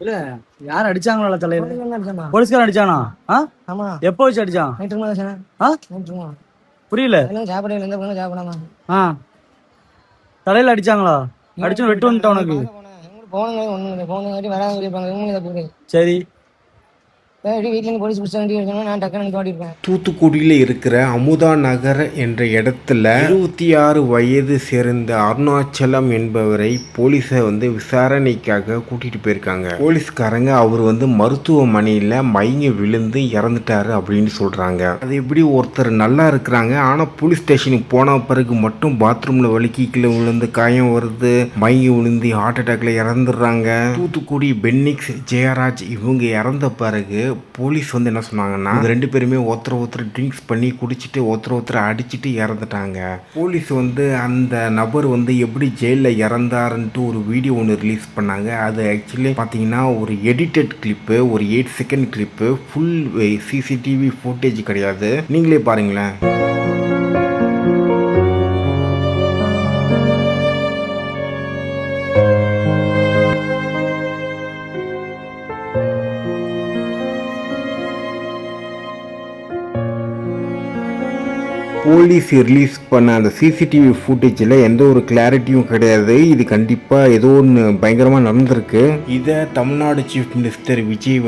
இல்ல யார் அடிச்சாங்களா தலையில? அடிச்சான் போலீஸ்காரன் அடிச்சானா? ஆமா எப்போ வச்சு அடிச்சான்? நைட்டு புரியல. சாப்பிட எந்த பொண்ணு சாப்பிடாமா தலையில அடிச்சாங்களா? அடிச்சு வெட்டு வந்துட்டா உனக்கு? போனங்க ஒண்ணு போனங்காட்டி வராங்க சொல்லிருப்பாங்க இவங்க போகுது. சரி, வீட்டுல இருந்து போலீஸ் பிடிச்ச வண்டி எடுக்கணும். நான் டக்குனு தோண்டிருப்பேன். தூத்துக்குடியில் இருக்கிற அமுதா நகர் என்ற இடத்துல 26 வயது சேர்ந்த அருணாச்சலம் என்பவரை போலீஸை விசாரணைக்காக கூட்டிட்டு போயிருக்காங்க. போலீஸ்காரங்க அவர் மருத்துவமனையில மயங்கி விழுந்து இறந்துட்டாரு அப்படின்னு சொல்றாங்க. அது எப்படி ஒருத்தர் நல்லா இருக்கிறாங்க, ஆனா போலீஸ் ஸ்டேஷனுக்கு போன பிறகு மட்டும் பாத்ரூம்ல வலிக்கி கீழே விழுந்து காயம் வருது, மயங்கி விழுந்து ஹார்ட் அட்டாக்ல இறந்துடுறாங்க. தூத்துக்குடி பென்னிக்ஸ் ஜெயராஜ் இவங்க இறந்த பிறகு போலீஸ் என்ன சொன்னாங்கன்னா, ரெண்டு பேருமே ஒருத்தர் ட்ரிங்க்ஸ் பண்ணி குடிச்சிட்டு ஒருத்தர் அடிச்சுட்டு இறந்துட்டாங்க. போலீஸ் அந்த நபர் எப்படி ஜெயிலில் இறந்தாருன்ட்டு ஒரு வீடியோ ஒன்று ரிலீஸ் பண்ணாங்க. அது ஆக்சுவலி பார்த்தீங்கன்னா ஒரு எடிட்டட் கிளிப்பு, ஒரு 8 second clip, full CCTV footage கிடையாது. நீங்களே பாருங்களேன். போலீஸ் ரிலீஸ் பண்ண அந்த சிசிடிவி ஃபுட்டேஜில் எந்த ஒரு கிளாரிட்டியும் கிடையாது. இது கண்டிப்பாக ஏதோ ஒன்று பயங்கரமாக நடந்திருக்கு. இதை தமிழ்நாடு சீஃப் மினிஸ்டர் விஜய்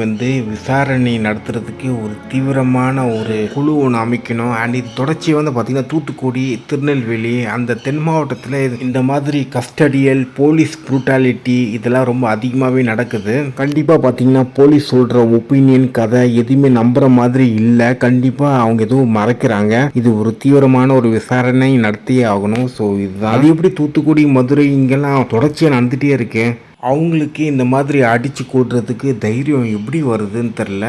விசாரணை நடத்துறதுக்கு ஒரு தீவிரமான ஒரு குழு ஒன்று அமைக்கணும். அண்ட் இது தொடர்ச்சி பார்த்தீங்கன்னா தூத்துக்குடி, திருநெல்வேலி, அந்த தென் மாவட்டத்தில் இந்த மாதிரி கஸ்டடியல் போலீஸ் ப்ரூட்டாலிட்டி இதெல்லாம் ரொம்ப அதிகமாகவே நடக்குது. கண்டிப்பாக பார்த்தீங்கன்னா போலீஸ் சொல்கிற ஒப்பீனியன் கதை எதுவுமே நம்புற மாதிரி இல்லை. கண்டிப்பாக அவங்க எதுவும் மறைக்கிறாங்க. இது ஒரு தீவிரமான ஒரு விசாரணை நடத்தியே ஆகணும். ஸோ இதுதான். அது எப்படி தூத்துக்குடி, மதுரை இங்கெல்லாம் தொடர்ச்சியாக நடந்துகிட்டே இருக்கு. அவங்களுக்கு இந்த மாதிரி அடித்து கூடுறதுக்கு தைரியம் எப்படி வருதுன்னு தெரில.